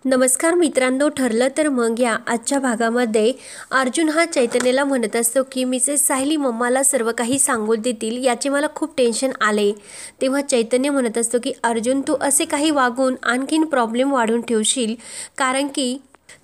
नमस्कार मित्रांनो, ठरलं तर मग या आजच्या भागामध्ये अर्जुन हा चैतन्यला म्हणत असतो की मिसेस सायली मम्माला सर्व काही सांगून देतील, याचे मला खूप टेन्शन आले। तेव्हा चैतन्य म्हणत असतो की अर्जुन, तू असे काही वागून आणखीन प्रॉब्लेम वाढून ठेवशील, कारण की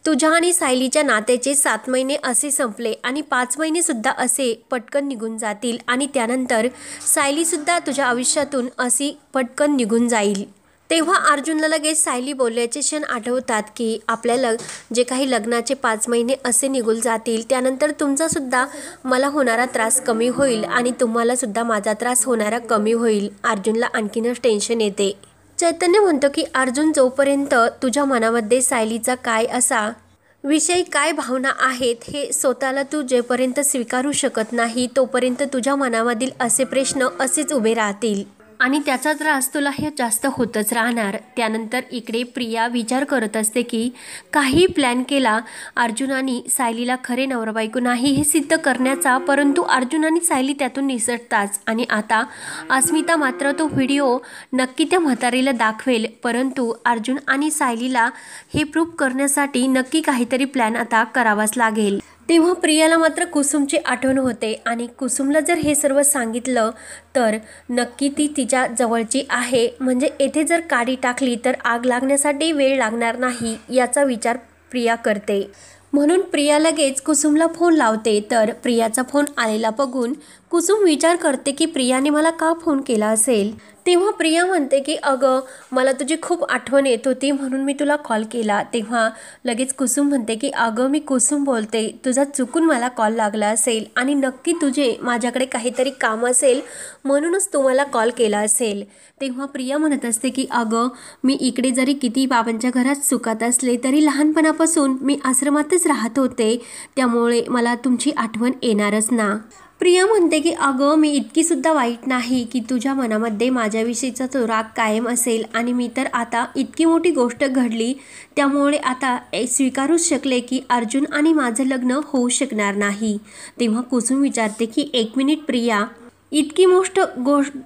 तुझ्या आणि सायलीच्या नात्याचे 7 महिने असे संपले आणि 5 महिने सुद्धा असे पटकन निघून जातील आणि त्यानंतर सायलीसुद्धा तुझ्या आयुष्यातून अशी पटकन निघून जाईल। तेव्हा अर्जुनला लगेच सायली बोलल्याचे क्षण आठवतात की आपल्याला जे काही लग्नाचे 5 महिने असे निघून जातील, त्यानंतर तुमचासुद्धा मला होणारा त्रास कमी होईल आणि तुम्हालासुद्धा माझा त्रास होणारा कमी होईल। अर्जुनला आणखीनच टेन्शन येते। चैतन्य म्हणतो की अर्जुन, जोपर्यंत तुझ्या मनामध्ये सायलीचा काय असा विषयी काय भावना आहेत हे स्वतःला तू जेपर्यंत स्वीकारू शकत नाही, तोपर्यंत तुझ्या मनामधील असे प्रश्न असेच उभे राहतील आणि त्याचा त्रास तुला हे जास्त होतच राहणार। त्यानंतर इकडे प्रिया विचार करत असते की काही प्लॅन केला अर्जुन आणि सायलीला खरे नवरा बायको नाही हे सिद्ध करण्याचा, परंतु अर्जुन आणि सायली त्यातून निसटताच आणि आता अस्मिता मात्र तो व्हिडिओ नक्की त्या म्हातारीला दाखवेल, परंतु अर्जुन आणि सायलीला हे प्रूव्ह करण्यासाठी नक्की काहीतरी प्लॅन आता करावाच लागेल। तेव्हा प्रियाला मात्र कुसुमची आठवण होते आणि कुसुमला जर हे सर्व सांगितलं तर नक्की ती तिच्या जवळची आहे, म्हणजे येथे जर काडी टाकली तर आग लागण्यासाठी वेळ लागणार नाही याचा विचार प्रिया करते। म्हणून प्रिया लगेच कुसुमला फोन लावते, तर प्रियाचा फोन आलेला बघून कुसुम विचार करते की प्रियाने मला का फोन केला असेल। तेव्हा प्रिया म्हणते की अगं, मला तुझी खूप आठवण येत होती म्हणून मी तुला कॉल केला। तेव्हा लगेच कुसुम म्हणते की अगं, मी कुसुम बोलते, तुझा चुकून मला कॉल लागला असेल आणि नक्की तुझे माझ्याकडे काहीतरी काम असेल म्हणूनच तू मला कॉल केला असेल। तेव्हा प्रिया म्हणत असते की अगं, मी इकडे जरी किती बाबांच्या घरात सुखात असले तरी लहानपणापासून मी आश्रमातच राहत होते, त्यामुळे मला तुमची आठवण येणारच ना। प्रिया म्हणते की अगं, मी इतकी सुद्धा वाईट नाही की तुझ्या मनामध्ये माझ्याविषयीचा तो राग कायम असेल आणि मी तर आता इतकी मोठी गोष्ट घडली त्यामुळे आता स्वीकारूच शकले की अर्जुन आणि माझं लग्न होऊ शकणार नाही। तेव्हा कुसुम विचारते की 1 मिनिट प्रिया, इतकी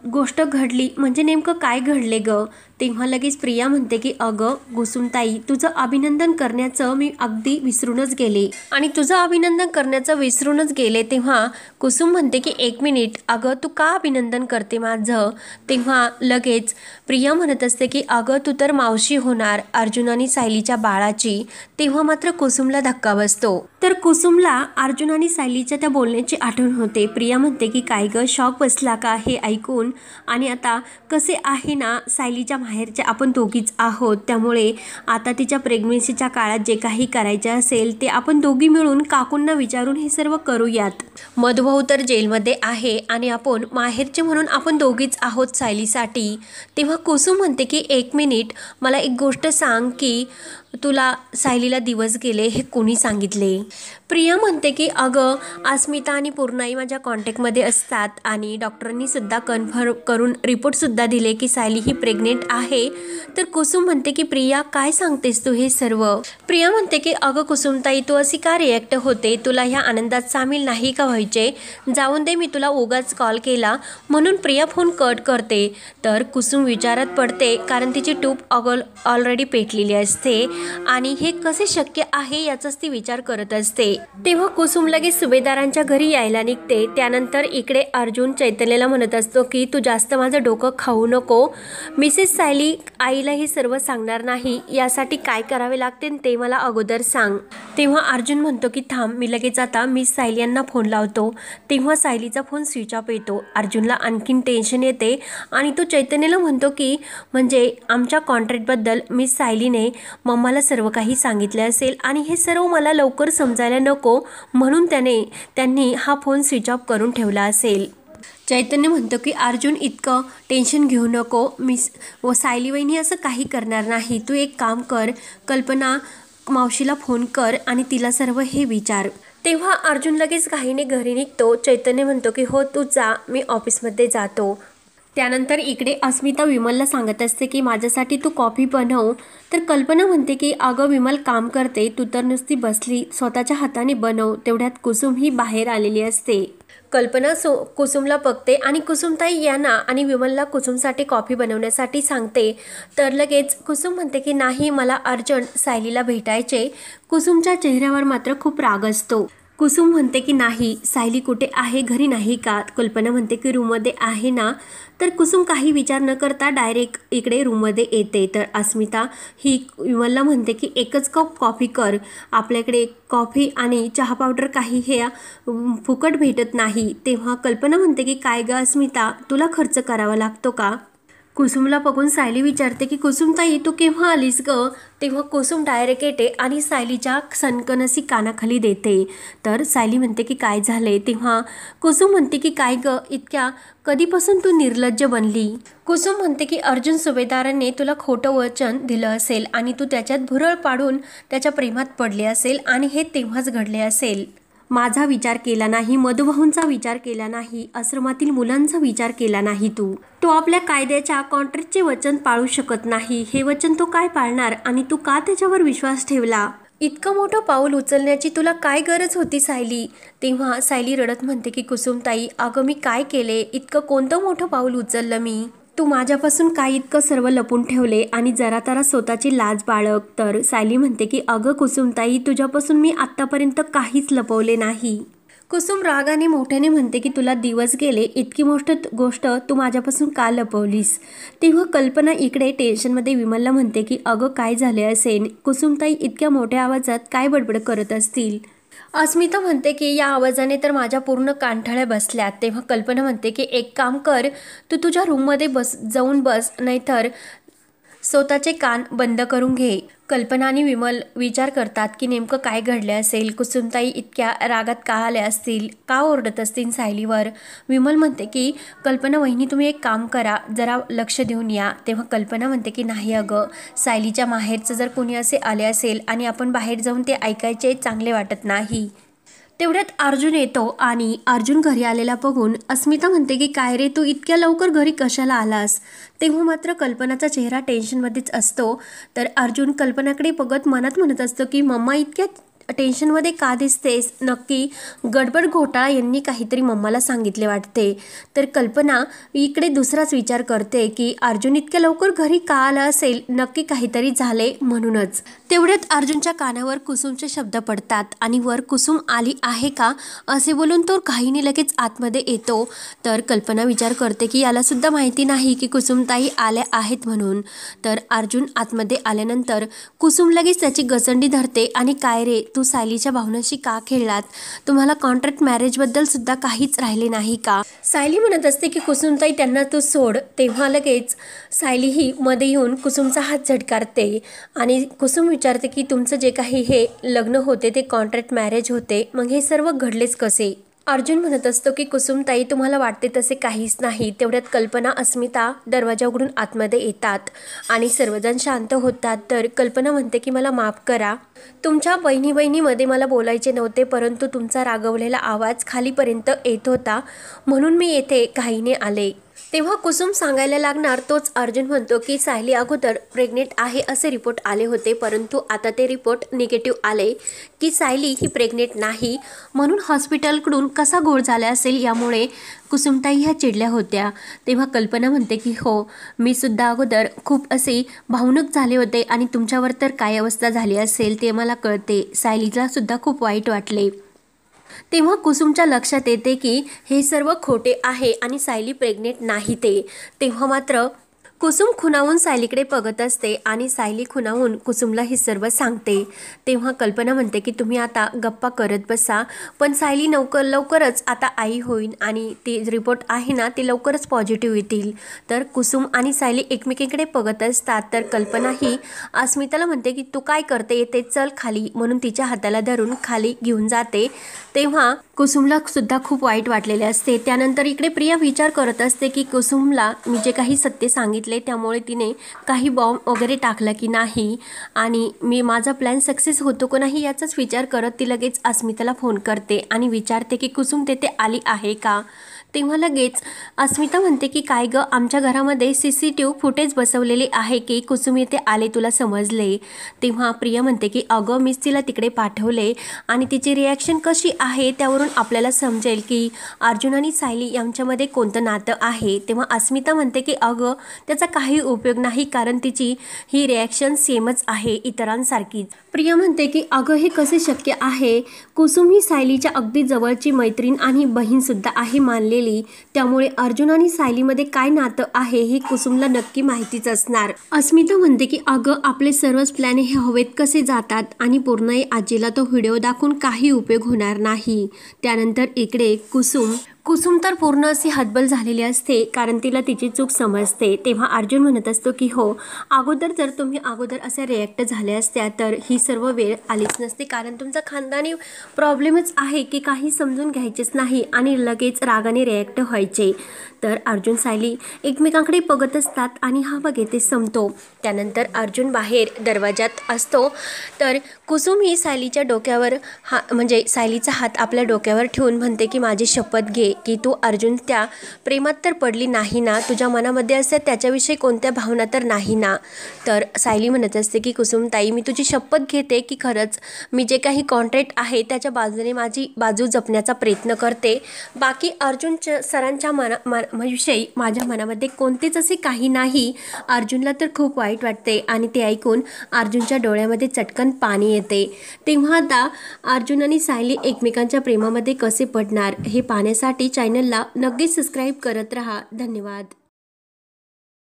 गोष्ट घडली म्हणजे नेमकं काय घडले ग? तेव्हा लगेच प्रिया म्हणते की अगं कुसुमताई, तुझं अभिनंदन करण्याचं मी अगदी विसरूनच गेले आणि तुझं अभिनंदन करण्याचं विसरूनच गेले। तेव्हा कुसुम म्हणते की 1 मिनिट, अगं तू का अभिनंदन करते माझं? तेव्हा लगेच प्रिया म्हणत असते की अगं, तू तर मावशी होणार अर्जुन आणि सायलीच्या बाळाची। तेव्हा मात्र कुसुमला धक्का बसतो, तर कुसुमला अर्जुन आणि सायलीच्या त्या बोलण्याची आठवण होते। प्रिया म्हणते की काय ग, शॉक बसला का हे ऐकून? आणि आता कसे आहे ना, सायलीच्या माहेरचे आपण दोघीच आहोत, त्यामुळे आता तिच्या प्रेग्नन्सीच्या काळात जे काही करायचे असेल ते आपण दोघी मिळून काकूंना विचारून हे सर्व करूयात। मधुभाऊ तर जेलमध्ये आहे आणि आपण माहेरचे म्हणून आपण दोघीच आहोत सायलीसाठी। तेव्हा कुसुम म्हणते की 1 मिनिट, मला एक गोष्ट सांग की तुला सायलीला दिवस गेले हे कोणी सांगितले? प्रिया म्हणते की अगं, अस्मिता आणि पूर्णाई माझ्या कॉन्टॅक्टमध्ये असतात आणि डॉक्टरांनी सुद्धा कन्फर्म करून रिपोर्टसुद्धा दिले की सायली ही प्रेग्नेंट आहे। तर कुसुम म्हणते की प्रिया, काय सांगतेस तू हे सर्व? प्रिया म्हणते की अगं कुसुमताई, तू अशी का रिॲक्ट होते? तुला ह्या आनंदात सामील नाही का व्हायचे? जाऊन दे, मी तुला उगाच कॉल केला म्हणून प्रिया फोन कट करते। तर कुसुम विचारात पडते, कारण तिची ट्यूब ऑलरेडी पेटलेली असते आणि हे कसे शक्य आहे याचाच ती विचार करत असते। तेव्हा कुसुम लगेच सुभेदारांच्या घरी यायला निघते। त्यानंतर इकडे अर्जुन चैतन्यला म्हणत असतो की तू जास्त माझं डोकं खाऊ नको, मिसेस सायली आईला हे सर्व सांगणार नाही, यासाठी काय करावे लागते ते मला अगोदर सांग। तेव्हा अर्जुन म्हणतो की थांब, मी लगेच आता मिस सायली यांना फोन लावतो। तेव्हा सायलीचा फोन स्विच ऑफ येतो। अर्जुनला आणखीन टेन्शन येते आणि तो चैतन्यला म्हणतो की म्हणजे आमच्या कॉन्ट्रॅक्टबद्दल मिस सायलीने मम्माला सर्व काही सांगितले असेल आणि हे सर्व मला लवकर समजायला नको म्हणून त्यांनी हा फोन स्विच ऑफ करून ठेवला असेल। चैतन्य म्हणतो की अर्जुन, इतकं टेन्शन घेऊ नको, मिस सायली वहिनी असं काही करणार नाही। तू एक काम कर, कल्पना मावशीला फोन कर आणि तिला सर्व हे विचार। तेव्हा अर्जुन लगेच घाईने घरी निघतो। चैतन्य म्हणतो की हो तू जा, मी ऑफिसमध्ये जातो। त्यानंतर इकडे अस्मिता विमलला सांगत असते की माझ्यासाठी तू कॉफी बनव। तर कल्पना म्हणते की अगं विमल, काम करते, तू तर नुसती बसली, स्वतःच्या हाताने बनव। तेवढ्यात कुसुम ही बाहेर आलेली असते। कल्पना कुसुमला बघते आणि कुसुमताई यांना आणि विमलला कुसुमसाठी कॉफी बनवण्यासाठी सांगते. तर लगेच कुसुम म्हणते की नाही, मला अर्जंट सायलीला भेटायचे. कुसुमच्या चेहऱ्यावर मात्र खूप राग असतो. कुसुम म्हणते की नाही, सायली कुठे आहे, घरी नाही का? कल्पना म्हणते की रूममध्ये आहे ना. तर कुसुम काही विचार न करता डायरेक्ट इकडे रूममध्ये येते. तर अस्मिता ही विमलला म्हणते की एकच कप कॉफी कर, आपल्याकडे कॉफी आणि चहा पावडर काही हे फुकट भेटत नाही. तेव्हा कल्पना म्हणते की काय ग अस्मिता, तुला खर्च करावा लागतो का? कुसुमला बघून सायली विचारते की कुसुमताई तू केव्हा आलीस ग? तेव्हा कुसुम डायरेक्ट येते आणि सायलीच्या सणकणसी कानाखाली देते. तर सायली म्हणते की काय झाले? तेव्हा कुसुम म्हणते की काय ग, इतक्या कधीपासून तू निर्लज्ज बनली? कुसुम म्हणते की अर्जुन सुभेदाराने तुला खोटं वचन दिलं असेल आणि तू त्याच्यात भुरळ पाडून त्याच्या प्रेमात पडले असेल आणि हे तेव्हाच घडले असेल. माझा विचार केला नाही, मधुभाऊंचा विचार केला नाही, आश्रमातील मुलांचा विचार केला नाही. तो आपल्या कायद्याच्या कॉन्ट्रॅक्टचे वचन पाळू शकत नाही. हे वचन तो काय पाळणार आणि तू का त्याच्यावर विश्वास ठेवला? इतकं मोठं पाऊल उचलण्याची तुला काय गरज होती सायली? तेव्हा सायली रडत म्हणते की कुसुमताई अगं मी काय केले, इतकं कोणतं मोठं पाऊल उचललं मी? तू माझ्यापासून काय इतकं सर्व लपून ठेवले आणि जरा तारा स्वतःची लाज बाळग. तर सायली म्हणते की अगं कुसुमताई, तुझ्यापासून मी आत्तापर्यंत काहीच लपवले नाही. कुसुम रागाने मोठ्याने म्हणते की तुला दिवस गेले, इतकी मोठी गोष्ट तू माझ्यापासून का लपवलीस? तेव्हा कल्पना इकडे टेन्शनमध्ये विमलला म्हणते की अगं काय झाले असेल, कुसुमताई इतक्या मोठ्या आवाजात काय बडबड करत असतील? अस्मिता म्हणते की या आवाजाने तर माझ्या पूर्ण कानठळ्या बसल्यात. तेव्हा कल्पना म्हणते की एक काम कर, तू तुझ्या रूममध्ये जाऊन बस, नाहीतर स्वतःचे कान बंद करून घे. कल्पना आणि विमल विचार करतात की नेमकं काय घडले असेल, कुसुमताई इतक्या रागात का आल्या असतील, का ओरडत असतील सायलीवर. विमल म्हणते की कल्पना वहिनी तुम्ही एक काम करा, जरा लक्ष देऊन या. तेव्हा कल्पना म्हणते की नाही अगं, सायलीच्या माहेरचं जर कोणी असे आले असेल आणि आपण बाहेर जाऊन ते ऐकायचे चांगले वाटत नाही. तेवढ्यात अर्जुन येतो आणि अर्जुन घरी आलेला बघून अस्मिता म्हणते की काय रे, तू इतक्या लवकर घरी कशाला आलास? तेव्हा मात्र कल्पनाचा चेहरा टेन्शनमध्येच असतो. तर अर्जुन कल्पनाकडे बघत मनात म्हणत असतो की मम्मा इतक्या टेन्शनमध्ये का दिसतेस? नक्की गडबड घोटाळा यांनी काहीतरी मम्माला सांगितले वाटते. तर कल्पना इकडे दुसराच विचार करते की अर्जुन इतक्या लवकर घरी का आला असेल, नक्की काहीतरी झाले म्हणूनच. तेवढ्यात अर्जुनच्या कानावर कुसुमचे शब्द पडतात आणि वर कुसुम आली आहे का असे बोलून तो घाईने लगेच आतमध्ये येतो. तर कल्पना विचार करते की याला सुद्धा माहिती नाही की कुसुमताई आल्या आहेत म्हणून. तर अर्जुन आतमध्ये आल्यानंतर कुसुम लगेच त्याची गचंडी धरते आणि काय रे, तू सायलीच्या भावनांशी का खेळलात? तुम्हाला कॉन्ट्रॅक्ट मॅरेजबद्दल सुद्धा काहीच राहिले नाही का? सायली म्हणत असते की कुसुमताई त्यांना तू सोड. तेव्हा लगेच सायली ही मध्ये येऊन कुसुमचा हात झटकारते आणि कुसुम विचारते की तुमचं जे काही हे लग्न होते ते कॉन्ट्रॅक्ट मॅरेज होते, मग हे सर्व घडलेच कसे? अर्जुन म्हणत असतो की कुसुमताई तुम्हाला वाटते तसे काहीच नाही. तेवढ्यात कल्पना अस्मिता दरवाजा उघडून आतमध्ये येतात आणि सर्वजण शांत होतात. तर कल्पना म्हणते की मला माफ करा, तुमच्या बहिणीमध्ये मला बोलायचे नव्हते, परंतु तुमचा रागवलेला आवाज खालीपर्यंत येत होता म्हणून मी येथे घाईने आले. तेव्हा कुसुम सांगायला लागणार तोच अर्जुन म्हणतो की सायली अगोदर प्रेग्नेंट आहे असे रिपोर्ट आले होते, परंतु आता ते रिपोर्ट निगेटिव्ह आले की सायली ही प्रेग्नेंट नाही, म्हणून हॉस्पिटलकडून कसा घोळ झाला असेल यामुळे कुसुमताई ह्या चिडल्या होत्या. तेव्हा कल्पना म्हणते की हो, मी सुद्धा अगोदर खूप असे भावनिक झाले होते आणि तुमच्यावर तर काय अवस्था झाली असेल ते मला कळते. सायलीला सुद्धा खूप वाईट वाटले. तेव्हा कुसुमच्या लक्षात येते की हे सर्व खोटे आहे आणि सायली प्रेग्नेंट नाही ते. तेव्हा मात्र कुसुम खुणावून सायलीकडे बघत असते आणि सायली खुणावून कुसुमला हे सर्व सांगते. तेव्हा कल्पना म्हणते की तुम्ही आता गप्पा करत बसा, पण सायली लवकरच आता आई होईल आणि ती रिपोर्ट आहे ना ते लवकरच पॉझिटिव्ह येतील. तर कुसुम आणि सायली एकमेकींकडे बघत असतात. तर कल्पना ही अस्मिताला म्हणते की तू काय करते, ते चल खाली, म्हणून तिच्या हाताला धरून खाली घेऊन जाते. तेव्हा कुसुमला सुद्धा खूप वाईट वाटलेले असते. त्यानंतर इकडे प्रिया विचार करत असते की कुसुमला मी जे काही सत्य सांगितले त्यामुळे तिने काही बॉम्ब वगैरे टाकला की नाही आणि मी माझा प्लॅन सक्सेस होतो की नाही याचाच विचार करत ती लगेच अस्मिताला फोन करते आणि विचारते की कुसुम तेथे आली आहे का. तेव्हा लगेच अस्मिता म्हणते की काय ग, आमच्या घरामध्ये CCTV फुटेज बसवलेले आहे की कुसुम येथे आले तुला समजले? तेव्हा प्रिया म्हणते की अगं मीच तिला तिकडे पाठवले आणि तिची रिॲक्शन कशी आहे त्यावरून आपल्याला समजेल की अर्जुन आणि सायली यांच्यामध्ये कोणतं नातं आहे. तेव्हा अस्मिता म्हणते की अगं त्याचा काही उपयोग नाही, कारण तिची ही रिॲक्शन सेमच आहे इतरांसारखीच. प्रिया म्हणते की अगं हे कसे शक्य आहे, कुसुम ही सायलीच्या अगदी जवळची मैत्रीण आणि बहीणसुद्धा आहे मानलेली, त्यामुळे अर्जुन आणि सायलीमध्ये काय नातं आहे हे कुसुमला नक्की माहितीच असणार. अस्मिता म्हणते की अगं आपले सर्वच प्लॅन हे हवेत कसे जातात आणि पूर्ण आजीला तो व्हिडिओ दाखवून काही उपयोग होणार नाही. त्यानंतर इकडे कुसुम तर पूर्ण अशी हतबल झालेली असते, कारण तिला तिची चूक समजते. तेव्हा अर्जुन म्हणत असतो की हो, अगोदर जर तुम्ही असे रिॲक्ट झाले असत्या तर ही सर्व वेळ आलीच नसते, कारण तुमचा खानदानी प्रॉब्लेमच आहे की काही समजून घ्यायचेच नाही आणि लगेच रागाने रिॲक्ट व्हायचे. तर अर्जुन सायली एकमेकांकडे बघत असतात आणि हा बघ येथे संपतो. त्यानंतर अर्जुन बाहेर दरवाजात असतो, तर कुसुम ही सायलीच्या डोक्यावर म्हणजे सायलीचा हात आपल्या डोक्यावर ठेवून म्हणते की माझी शपथ घे की तू अर्जुन त्या प्रेमात तर पडली नाही ना, तुझ्या मनामध्ये असते त्याच्याविषयी कोणत्या भावना तर नाही ना. तर सायली म्हणत असते की कुसुम ताई, मी तुझी शपथ घेते की खरंच मी जे काही कॉन्ट्रॅक्ट आहे त्याच्या बाजूने माझी बाजू जपण्याचा प्रयत्न करते. बाकी अर्जुन सरांच्या विषयी माझ्या मनामध्ये कोणतेच असे काही नाही. अर्जुनला तर खूप वाईट वाटते आणि ते ऐकून अर्जुनच्या डोळ्यामध्ये चटकन पाणी येते. तेव्हा आता अर्जुन आणि सायली एकमेकांच्या प्रेमामध्ये कसे पडणार हे पाहण्यासाठी चॅनलला नक्कीच सबस्क्राईब करत राहा. धन्यवाद.